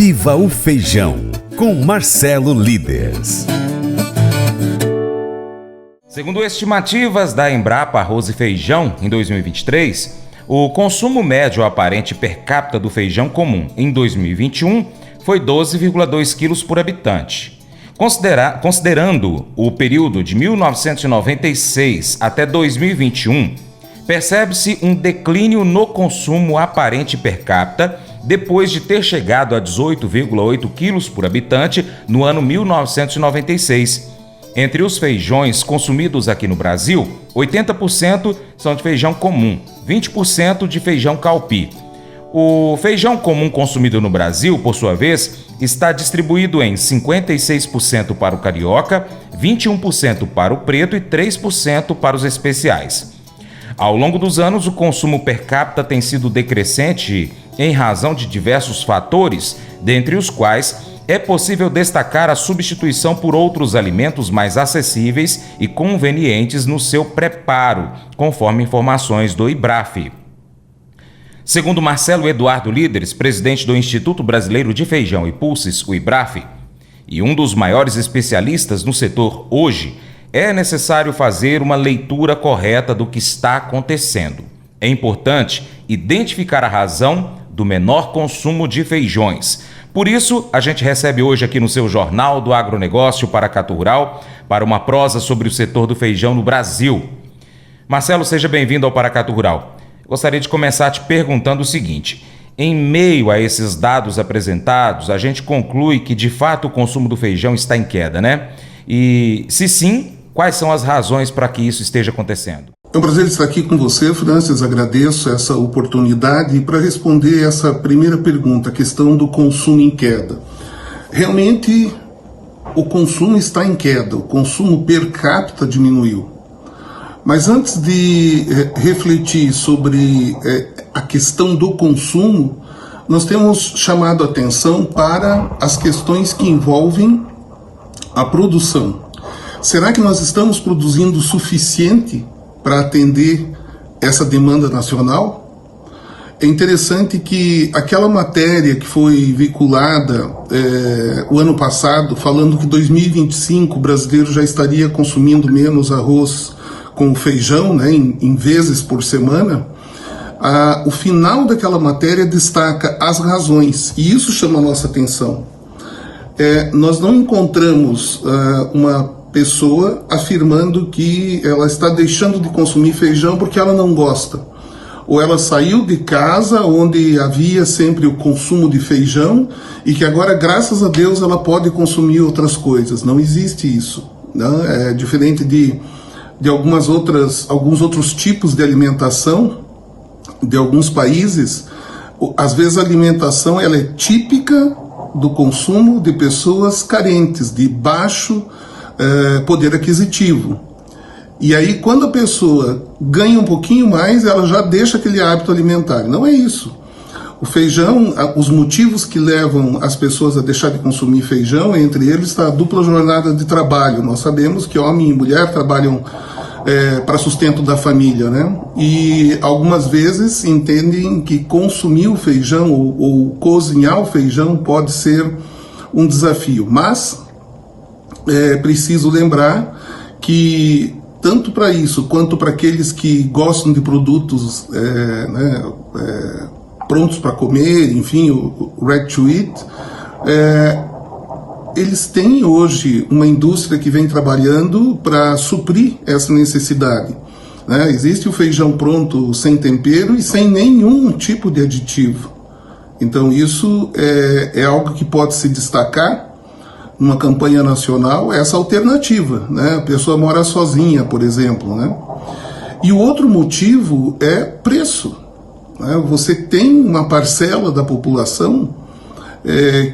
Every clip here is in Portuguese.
Viva o Feijão, com Marcelo Líderes. Segundo estimativas da Embrapa Arroz e Feijão, em 2023, o consumo médio aparente per capita do feijão comum em 2021 foi 12,2 quilos por habitante. Considerando o período de 1996 até 2021, percebe-se um declínio no consumo aparente per capita depois de ter chegado a 18,8 quilos por habitante no ano 1996. Entre os feijões consumidos aqui no Brasil, 80% são de feijão comum, 20% de feijão calpi. O feijão comum consumido no Brasil, por sua vez, está distribuído em 56% para o carioca, 21% para o preto e 3% para os especiais. Ao longo dos anos, o consumo per capita tem sido decrescente em razão de diversos fatores, dentre os quais é possível destacar a substituição por outros alimentos mais acessíveis e convenientes no seu preparo, conforme informações do IBRAF. Segundo Marcelo Eduardo Líderes, presidente do Instituto Brasileiro de Feijão e Pulses, o IBRAF, e um dos maiores especialistas no setor hoje, é necessário fazer uma leitura correta do que está acontecendo. É importante identificar a razão do menor consumo de feijões. Por isso, a gente recebe hoje aqui no seu Jornal do Agronegócio Paracatu Rural para uma prosa sobre o setor do feijão no Brasil. Marcelo, seja bem-vindo ao Paracatu Rural. Gostaria de começar te perguntando o seguinte: em meio a esses dados apresentados, a gente conclui que de fato o consumo do feijão está em queda, né? E se sim, quais são as razões para que isso esteja acontecendo? É um prazer estar aqui com você, Francis. Agradeço essa oportunidade para responder essa primeira pergunta, a questão do consumo em queda. Realmente, o consumo está em queda, o consumo per capita diminuiu. Mas antes de refletir sobre a questão do consumo, nós temos chamado a atenção para as questões que envolvem a produção. Será que nós estamos produzindo o suficiente para atender essa demanda nacional? É interessante que aquela matéria que foi veiculada o ano passado, falando que em 2025 o brasileiro já estaria consumindo menos arroz com feijão, né, em vezes por semana, o final daquela matéria destaca as razões, e isso chama a nossa atenção. Nós não encontramos uma pessoa afirmando que ela está deixando de consumir feijão porque ela não gosta, ou ela saiu de casa onde havia sempre o consumo de feijão e que agora, graças a Deus, ela pode consumir outras coisas. Não existe isso, não? É diferente de alguns outros tipos de alimentação de alguns países. Às vezes a alimentação ela é típica do consumo de pessoas carentes, de baixo poder aquisitivo. E aí, quando a pessoa ganha um pouquinho mais, ela já deixa aquele hábito alimentar. Não é isso. O feijão, os motivos que levam as pessoas a deixar de consumir feijão, entre eles está a dupla jornada de trabalho. Nós sabemos que homem e mulher trabalham para sustento da família, né? E algumas vezes entendem que consumir o feijão ou cozinhar o feijão pode ser um desafio. Mas é preciso lembrar que tanto para isso quanto para aqueles que gostam de produtos prontos para comer, enfim, o ready to eat, eles têm hoje uma indústria que vem trabalhando para suprir essa necessidade. Né? Existe o feijão pronto sem tempero e sem nenhum tipo de aditivo. Então isso é algo que pode se destacar numa campanha nacional, essa alternativa, né? A pessoa mora sozinha, por exemplo, né? E o outro motivo é preço, né? Você tem uma parcela da população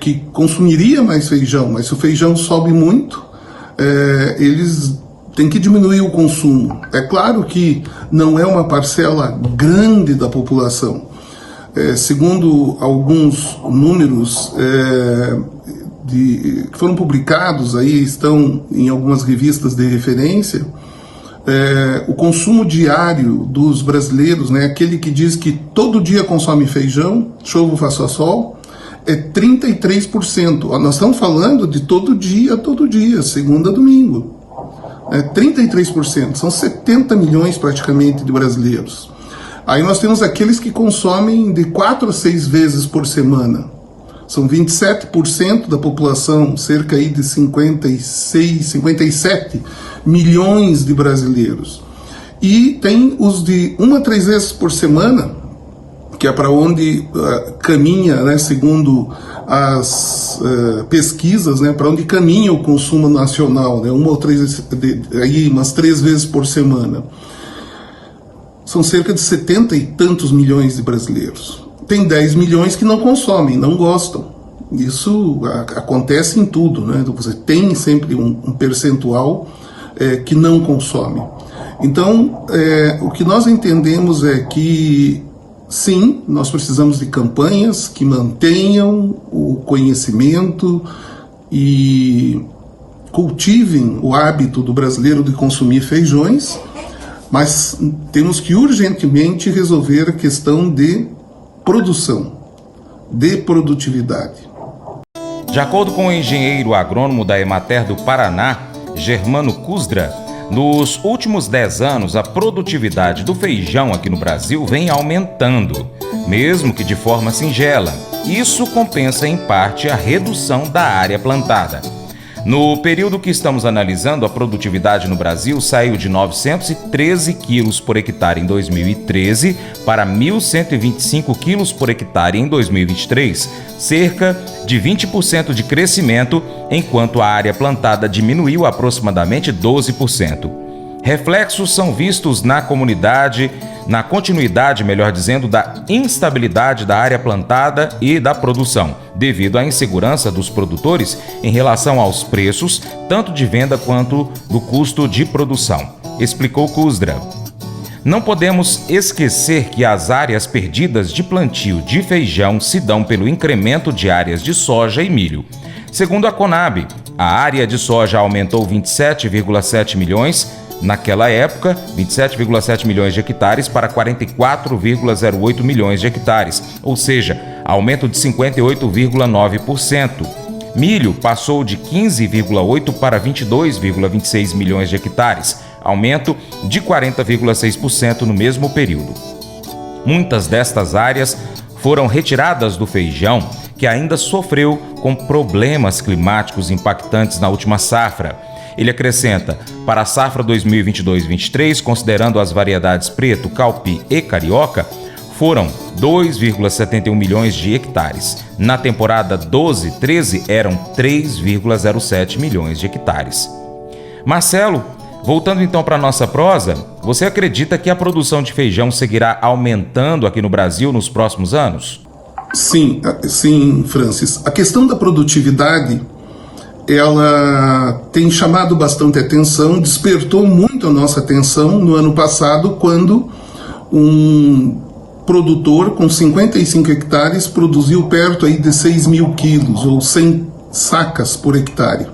que consumiria mais feijão, mas se o feijão sobe muito, eles têm que diminuir o consumo. É claro que não é uma parcela grande da população. Segundo alguns números que foram publicados, aí estão em algumas revistas de referência, o consumo diário dos brasileiros, né, aquele que diz que todo dia consome feijão, chova ou faça sol, é 33%. Nós estamos falando de todo dia, segunda a domingo. 33%, são 70 milhões praticamente de brasileiros. Aí nós temos aqueles que consomem de 4 a 6 vezes por semana. São 27% da população, cerca aí de 57 milhões de brasileiros. E tem os de 1 a 3 vezes por semana, que é para onde caminha, né, segundo as pesquisas, né, para onde caminha o consumo nacional, né, umas 3 vezes por semana. São cerca de 70 e tantos milhões de brasileiros. Tem 10 milhões que não consomem, não gostam. Isso acontece em tudo, né? Você tem sempre um percentual que não consome. Então, o que nós entendemos é que, sim, nós precisamos de campanhas que mantenham o conhecimento e cultivem o hábito do brasileiro de consumir feijões, mas temos que urgentemente resolver a questão de produção, de produtividade. De acordo com o engenheiro agrônomo da Emater do Paraná, Germano Kuzdra, nos últimos 10 anos a produtividade do feijão aqui no Brasil vem aumentando, mesmo que de forma singela. Isso compensa em parte a redução da área plantada. No período que estamos analisando, a produtividade no Brasil saiu de 913 quilos por hectare em 2013 para 1.125 quilos por hectare em 2023, cerca de 20% de crescimento, enquanto a área plantada diminuiu aproximadamente 12%. Reflexos são vistos na continuidade, melhor dizendo, da instabilidade da área plantada e da produção, devido à insegurança dos produtores em relação aos preços, tanto de venda quanto do custo de produção, explicou Kuzdra. Não podemos esquecer que as áreas perdidas de plantio de feijão se dão pelo incremento de áreas de soja e milho. Segundo a Conab, a área de soja aumentou 27,7 milhões naquela época, 27,7 milhões de hectares para 44,08 milhões de hectares, ou seja, aumento de 58,9%. Milho passou de 15,8 para 22,26 milhões de hectares, aumento de 40,6% no mesmo período. Muitas destas áreas foram retiradas do feijão, que ainda sofreu com problemas climáticos impactantes na última safra. Ele acrescenta, para a safra 2022-23, considerando as variedades preto, calpi e carioca, foram 2,71 milhões de hectares. Na temporada 12-13 eram 3,07 milhões de hectares. Marcelo, voltando então para a nossa prosa, você acredita que a produção de feijão seguirá aumentando aqui no Brasil nos próximos anos? Sim, Francis. A questão da produtividade, ela tem chamado bastante atenção, despertou muito a nossa atenção no ano passado, quando um produtor com 55 hectares produziu perto aí de 6 mil quilos, ou 100 sacas por hectare.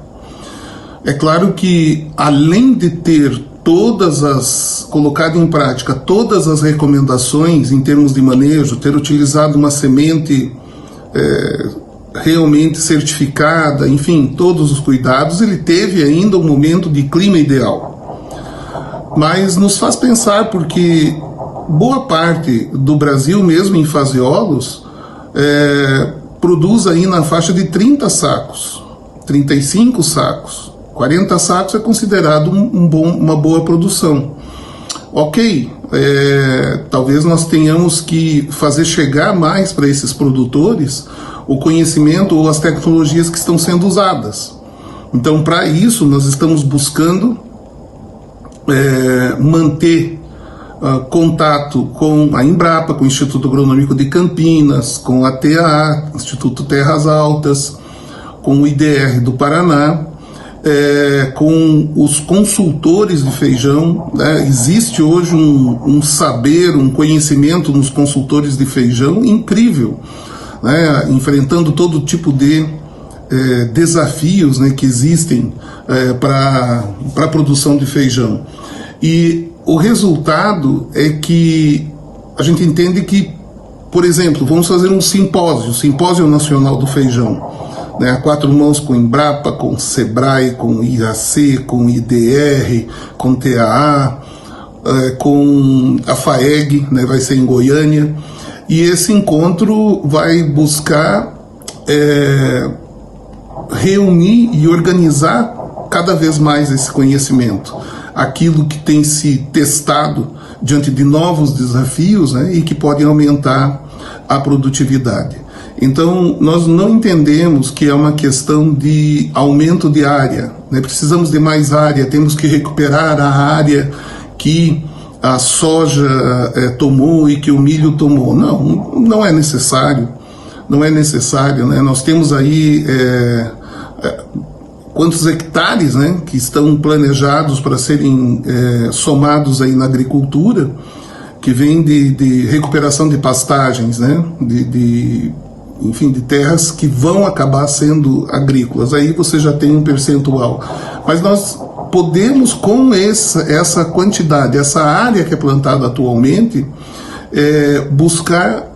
É claro que, além de ter colocado em prática todas as recomendações em termos de manejo, ter utilizado uma semente realmente certificada, enfim, todos os cuidados, ele teve ainda um momento de clima ideal. Mas nos faz pensar, porque boa parte do Brasil, mesmo em faseolos, produz aí na faixa de 30 sacos, 35 sacos, 40 sacos é considerado uma boa produção. Ok, talvez nós tenhamos que fazer chegar mais para esses produtores o conhecimento ou as tecnologias que estão sendo usadas. Então, para isso, nós estamos buscando manter contato com a Embrapa, com o Instituto Agronômico de Campinas, com a TAA, Instituto Terras Altas, com o IDR do Paraná, com os consultores de feijão, né? Existe hoje um saber, um conhecimento nos consultores de feijão incrível, né? Enfrentando todo tipo de desafios, né, que existem para a produção de feijão. E o resultado é que a gente entende que por exemplo, vamos fazer um simpósio nacional do feijão, né, a quatro mãos com Embrapa, com Sebrae, com IAC, com IDR, com TAA, com a FAEG, né, vai ser em Goiânia, e esse encontro vai buscar reunir e organizar cada vez mais esse conhecimento, aquilo que tem se testado diante de novos desafios, né, e que podem aumentar a produtividade. Então, nós não entendemos que é uma questão de aumento de área, né? Precisamos de mais área, temos que recuperar a área que a soja tomou e que o milho tomou. Não é necessário, né? Nós temos aí quantos hectares, né, que estão planejados para serem somados aí na agricultura, que vem de recuperação de pastagens, né, enfim, de terras que vão acabar sendo agrícolas. Aí você já tem um percentual. Mas nós podemos, com essa quantidade, essa área que é plantada atualmente, buscar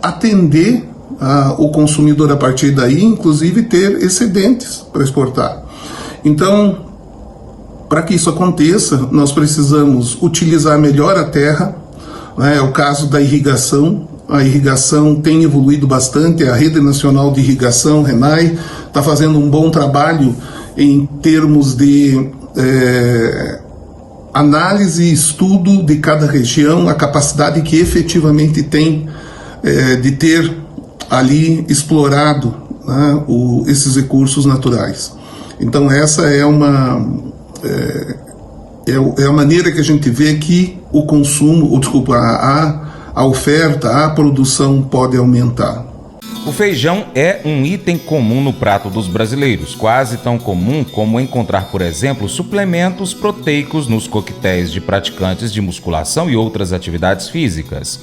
atender o consumidor a partir daí, inclusive ter excedentes para exportar. Então, para que isso aconteça, nós precisamos utilizar melhor a terra, né? É o caso da irrigação. A irrigação tem evoluído bastante, a Rede Nacional de Irrigação, RENAI, está fazendo um bom trabalho em termos de análise e estudo de cada região, a capacidade que efetivamente tem de ter ali explorado, né, esses recursos naturais. Então essa é a maneira que a gente vê que o consumo, a oferta, a produção pode aumentar. O feijão é um item comum no prato dos brasileiros, quase tão comum como encontrar, por exemplo, suplementos proteicos nos coquetéis de praticantes de musculação e outras atividades físicas.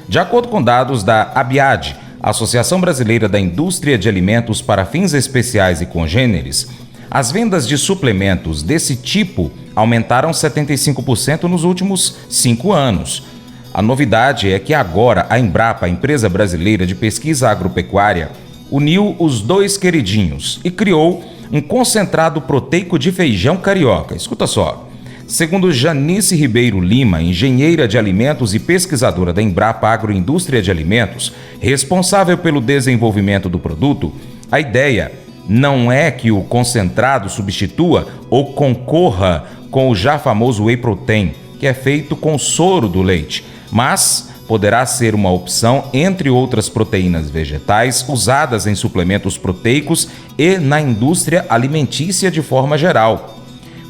De acordo com dados da ABIAD, Associação Brasileira da Indústria de Alimentos para Fins Especiais e Congêneres, as vendas de suplementos desse tipo aumentaram 75% nos últimos 5 anos. A novidade é que agora a Embrapa, a empresa brasileira de pesquisa agropecuária, uniu os dois queridinhos e criou um concentrado proteico de feijão carioca. Escuta só. Segundo Janice Ribeiro Lima, engenheira de alimentos e pesquisadora da Embrapa Agroindústria de Alimentos, responsável pelo desenvolvimento do produto, a ideia não é que o concentrado substitua ou concorra com o já famoso whey protein, que é feito com soro do leite, mas poderá ser uma opção entre outras proteínas vegetais usadas em suplementos proteicos e na indústria alimentícia de forma geral.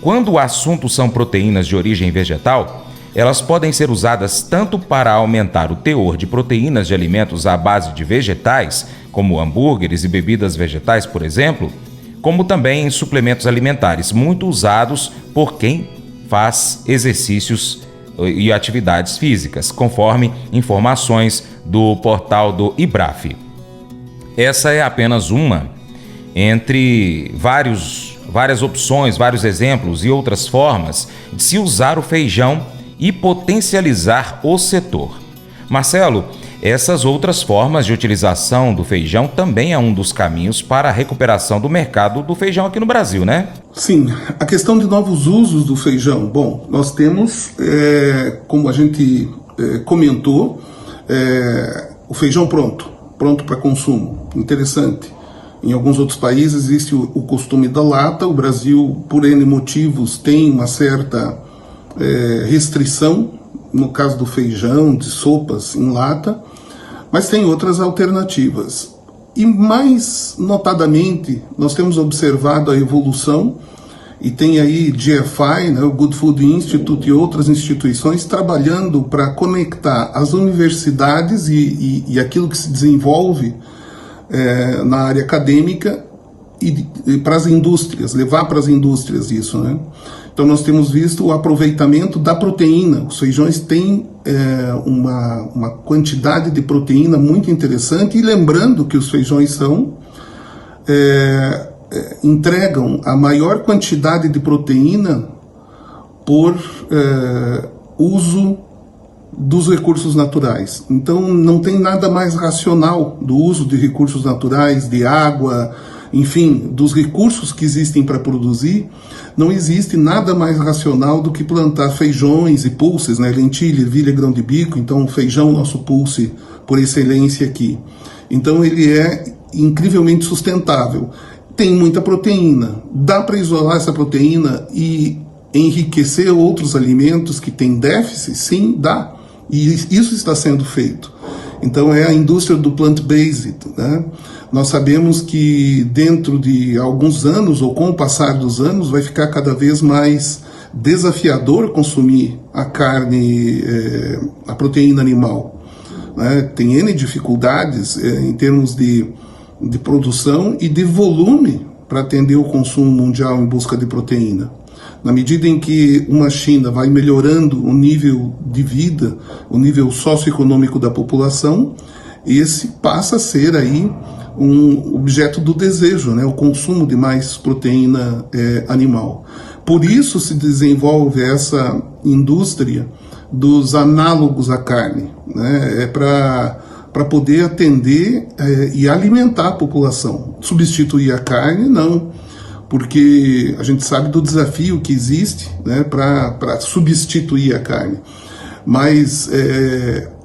Quando o assunto são proteínas de origem vegetal, elas podem ser usadas tanto para aumentar o teor de proteínas de alimentos à base de vegetais, como hambúrgueres e bebidas vegetais, por exemplo, como também em suplementos alimentares, muito usados por quem faz exercícios e atividades físicas, conforme informações do portal do IBRAF. Essa é apenas uma entre várias opções, vários exemplos e outras formas de se usar o feijão e potencializar o setor. Marcelo, essas outras formas de utilização do feijão também é um dos caminhos para a recuperação do mercado do feijão aqui no Brasil, né? Sim, a questão de novos usos do feijão. Bom, nós temos, como a gente comentou, o feijão pronto para consumo. Interessante. Em alguns outros países existe o costume da lata. O Brasil, por N motivos, tem uma certa restrição, no caso do feijão, de sopas em lata, mas tem outras alternativas. E mais notadamente, nós temos observado a evolução, e tem aí GFI, né, o Good Food Institute e outras instituições trabalhando para conectar as universidades e aquilo que se desenvolve na área acadêmica e para as indústrias, levar para as indústrias isso, né? Então nós temos visto o aproveitamento da proteína. Os feijões têm uma quantidade de proteína muito interessante, e lembrando que os feijões entregam a maior quantidade de proteína por uso dos recursos naturais. Então não tem nada mais racional do uso de recursos naturais, de água, enfim, dos recursos que existem para produzir. Não existe nada mais racional do que plantar feijões e pulses, né? Lentilha, ervilha, grão de bico. Então o feijão, nosso pulse por excelência aqui. Então ele é incrivelmente sustentável. Tem muita proteína. Dá para isolar essa proteína e enriquecer outros alimentos que têm déficit? Sim, dá. E isso está sendo feito. Então é a indústria do plant-based, né? Nós sabemos que dentro de alguns anos, ou com o passar dos anos, vai ficar cada vez mais desafiador consumir a carne, a proteína animal, né? Tem N dificuldades em termos de produção e de volume para atender o consumo mundial em busca de proteína. Na medida em que uma China vai melhorando o nível de vida, o nível socioeconômico da população, esse passa a ser aí um objeto do desejo, né? O consumo de mais proteína animal. Por isso se desenvolve essa indústria dos análogos à carne, né? É para poder atender e alimentar a população. Substituir a carne, não. Porque a gente sabe do desafio que existe, né, para substituir a carne. Mas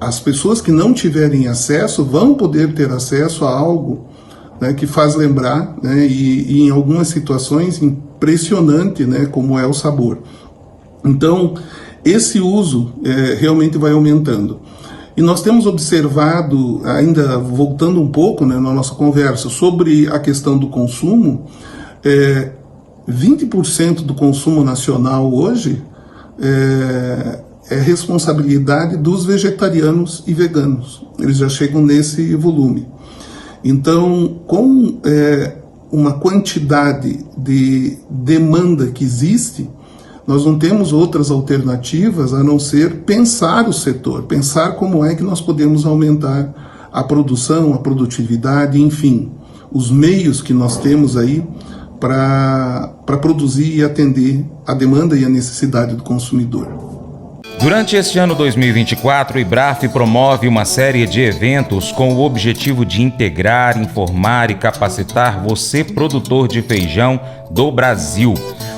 as pessoas que não tiverem acesso vão poder ter acesso a algo, né, que faz lembrar, né, e em algumas situações impressionante, né, como é o sabor. Então, esse uso realmente vai aumentando. E nós temos observado, ainda voltando um pouco, né, na nossa conversa, sobre a questão do consumo. 20% do consumo nacional hoje é responsabilidade dos vegetarianos e veganos. Eles já chegam nesse volume. Então, com uma quantidade de demanda que existe, nós não temos outras alternativas a não ser pensar o setor, pensar como é que nós podemos aumentar a produção, a produtividade, enfim, os meios que nós temos aí para produzir e atender a demanda e a necessidade do consumidor. Durante este ano 2024, o IBRAF promove uma série de eventos com o objetivo de integrar, informar e capacitar você, produtor de feijão do Brasil.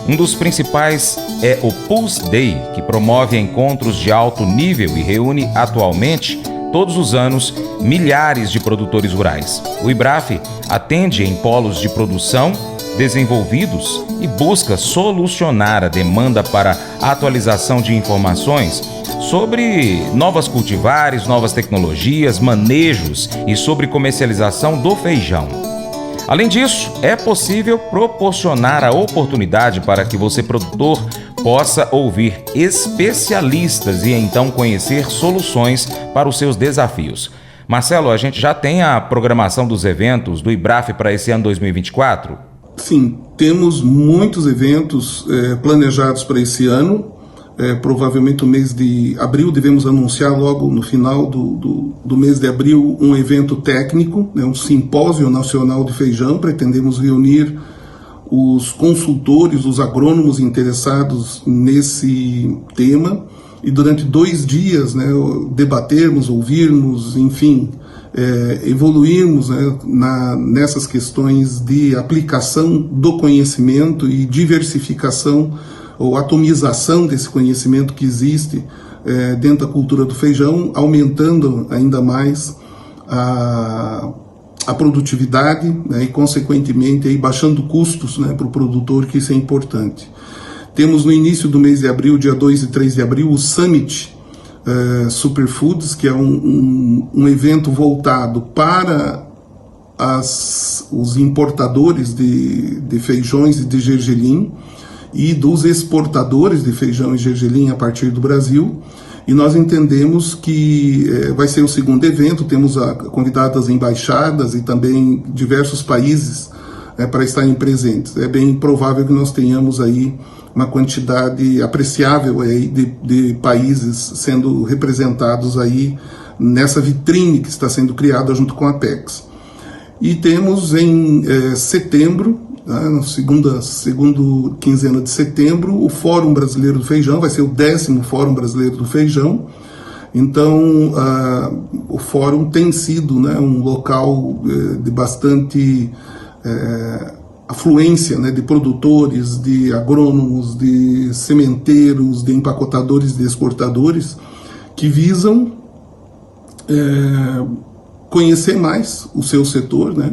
Um dos principais é o Pulse Day, que promove encontros de alto nível e reúne atualmente, todos os anos, milhares de produtores rurais. O IBRAF atende em polos de produção desenvolvidos e busca solucionar a demanda para atualização de informações sobre novas cultivares, novas tecnologias, manejos e sobre comercialização do feijão. Além disso, é possível proporcionar a oportunidade para que você, produtor, possa ouvir especialistas e então conhecer soluções para os seus desafios. Marcelo, a gente já tem a programação dos eventos do IBRAF para esse ano 2024? Sim, temos muitos eventos planejados para esse ano. Provavelmente no mês de abril devemos anunciar logo no final do mês de abril um evento técnico, né, um simpósio nacional de feijão. Pretendemos reunir os consultores, os agrônomos interessados nesse tema e durante 2 dias, né, debatermos, ouvirmos, enfim, evoluirmos, né, nessas questões de aplicação do conhecimento e diversificação ou atomização desse conhecimento que existe dentro da cultura do feijão, aumentando ainda mais a produtividade, né, e consequentemente aí, baixando custos, né, para o produtor, que isso é importante. Temos no início do mês de abril, dia 2 e 3 de abril, o Summit Superfoods, que é um evento voltado para os importadores de feijões e de gergelim e dos exportadores de feijão e gergelim a partir do Brasil. E nós entendemos que vai ser o segundo evento. Temos convidadas embaixadas e também diversos países para estarem presentes. É bem provável que nós tenhamos aí uma quantidade apreciável aí de países sendo representados aí nessa vitrine que está sendo criada junto com a Apex. E temos em setembro, na segunda quinzena de setembro, o Fórum Brasileiro do Feijão. Vai ser o 10º Fórum Brasileiro do Feijão, Então, o fórum tem sido, né, um local de bastante afluência, né, de produtores, de agrônomos, de sementeiros, de empacotadores, de exportadores, que visam conhecer mais o seu setor, né,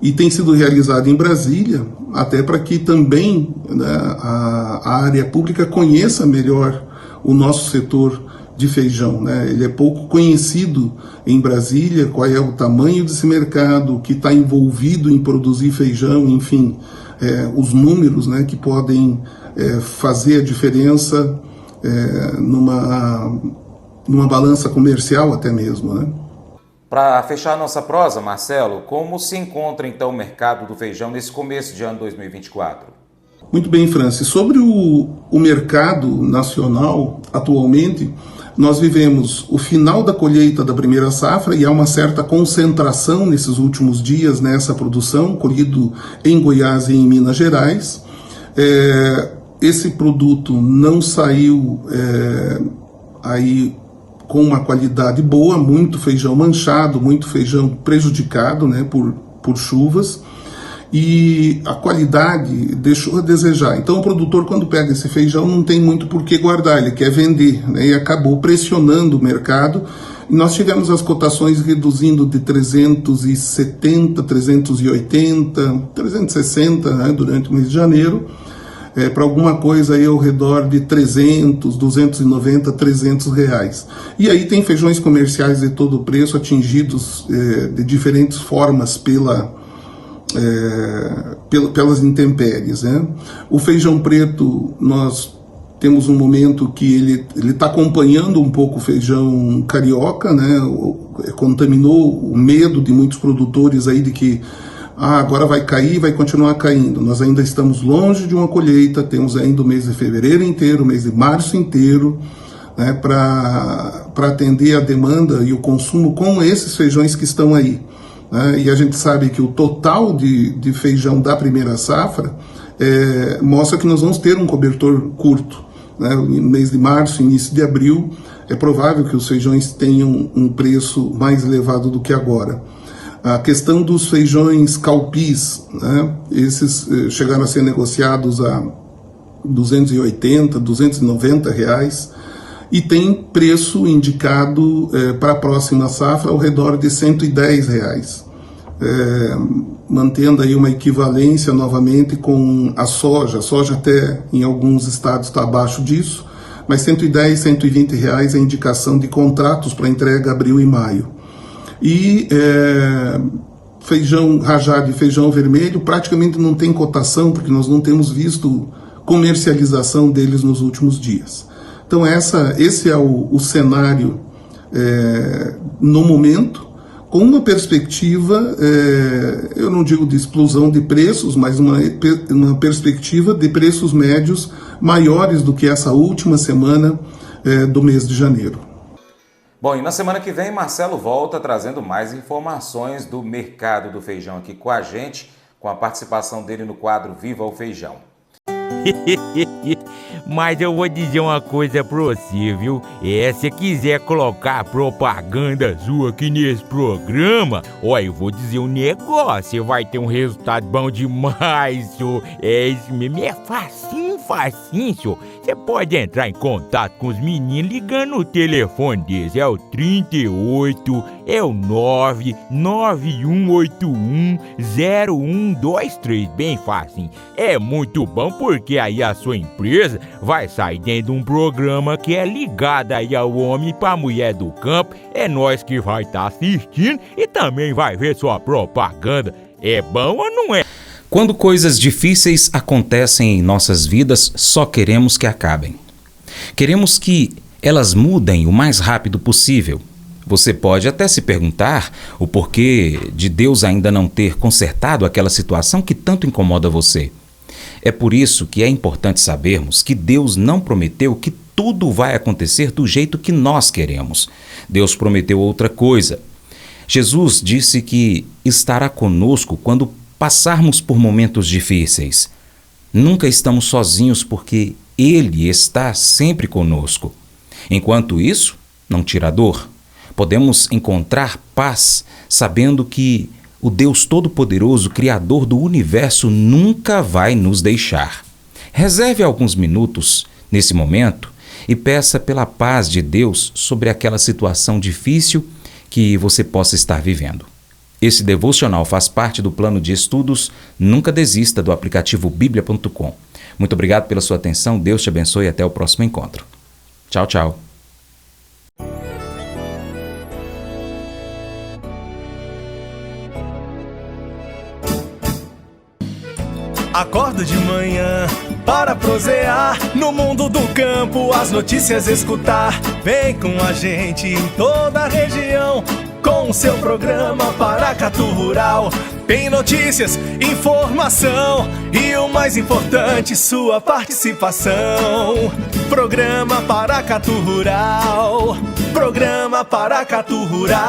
e tem sido realizado em Brasília, até para que também, né, a área pública conheça melhor o nosso setor de feijão, né? Ele é pouco conhecido em Brasília, qual é o tamanho desse mercado, que está envolvido em produzir feijão, enfim, os números, né, que podem fazer a diferença numa balança comercial até mesmo, né? Para fechar nossa prosa, Marcelo, como se encontra então o mercado do feijão nesse começo de ano 2024? Muito bem, Francis. Sobre o mercado nacional, atualmente, nós vivemos o final da colheita da primeira safra e há uma certa concentração nesses últimos dias nessa produção, colhido em Goiás e em Minas Gerais. Esse produto não saiu aí com uma qualidade boa, muito feijão manchado, muito feijão prejudicado, né, por chuvas. E a qualidade deixou a desejar. Então o produtor, quando pega esse feijão, não tem muito por que guardar, ele quer vender, né? E acabou pressionando o mercado. E nós tivemos as cotações reduzindo de 370, 380, 360, né, durante o mês de janeiro, para alguma coisa aí ao redor de 300, 290, 300 reais. E aí tem feijões comerciais de todo o preço atingidos de diferentes formas pelas intempéries, né? O feijão preto, nós temos um momento que ele está acompanhando um pouco o feijão carioca, né? Contaminou o medo de muitos produtores aí de que agora vai cair, vai continuar caindo. Nós ainda estamos longe de uma colheita, temos ainda o mês de fevereiro inteiro, o mês de março inteiro, né, para atender a demanda e o consumo com esses feijões que estão aí. E a gente sabe que o total de feijão da primeira safra mostra que nós vamos ter um cobertor curto, né? No mês de março, início de abril, é provável que os feijões tenham um preço mais elevado do que agora. A questão dos feijões calpis, né? Esses chegaram a ser negociados a 280, 290 reais, e tem preço indicado para a próxima safra ao redor de 110 reais, mantendo aí uma equivalência novamente com a soja. A soja até em alguns estados está abaixo disso, mas 110, 120 reais é a indicação de contratos para entrega abril e maio. E feijão rajado e feijão vermelho praticamente não tem cotação, porque nós não temos visto comercialização deles nos últimos dias. Então esse é o cenário no momento, com uma perspectiva, eu não digo de explosão de preços, mas uma perspectiva de preços médios maiores do que essa última semana do mês de janeiro. Bom, e na semana que vem, Marcelo volta trazendo mais informações do mercado do feijão aqui com a gente, com a participação dele no quadro Viva o Feijão. Mas eu vou dizer uma coisa pra você, viu? Se quiser colocar propaganda sua aqui nesse programa, eu vou dizer um negócio, você vai ter um resultado bom demais, senhor. Isso mesmo, é facinho, senhor. Você pode entrar em contato com os meninos ligando o telefone deles, é o 38, é o 991810123, bem facinho. É muito bom porque aí a sua empresa vai sair dentro de um programa que é ligado aí ao homem pra mulher do campo. É nós que vai estar assistindo e também vai ver sua propaganda. É bom ou não é? Quando coisas difíceis acontecem em nossas vidas, só queremos que acabem. Queremos que elas mudem o mais rápido possível. Você pode até se perguntar o porquê de Deus ainda não ter consertado aquela situação que tanto incomoda você. É por isso que é importante sabermos que Deus não prometeu que tudo vai acontecer do jeito que nós queremos. Deus prometeu outra coisa. Jesus disse que estará conosco quando passarmos por momentos difíceis. Nunca estamos sozinhos porque Ele está sempre conosco. Enquanto isso, não tira a dor. Podemos encontrar paz sabendo que o Deus Todo-Poderoso, Criador do Universo, nunca vai nos deixar. Reserve alguns minutos nesse momento e peça pela paz de Deus sobre aquela situação difícil que você possa estar vivendo. Esse devocional faz parte do plano de estudos Nunca Desista do aplicativo bíblia.com. Muito obrigado pela sua atenção, Deus te abençoe e até o próximo encontro. Tchau, tchau. Acordo de manhã para prosear no mundo do campo, as notícias escutar. Vem com a gente em toda a região com o seu programa Paracatu Rural. Tem notícias, informação e o mais importante, sua participação. Programa Paracatu Rural. Programa Paracatu Rural.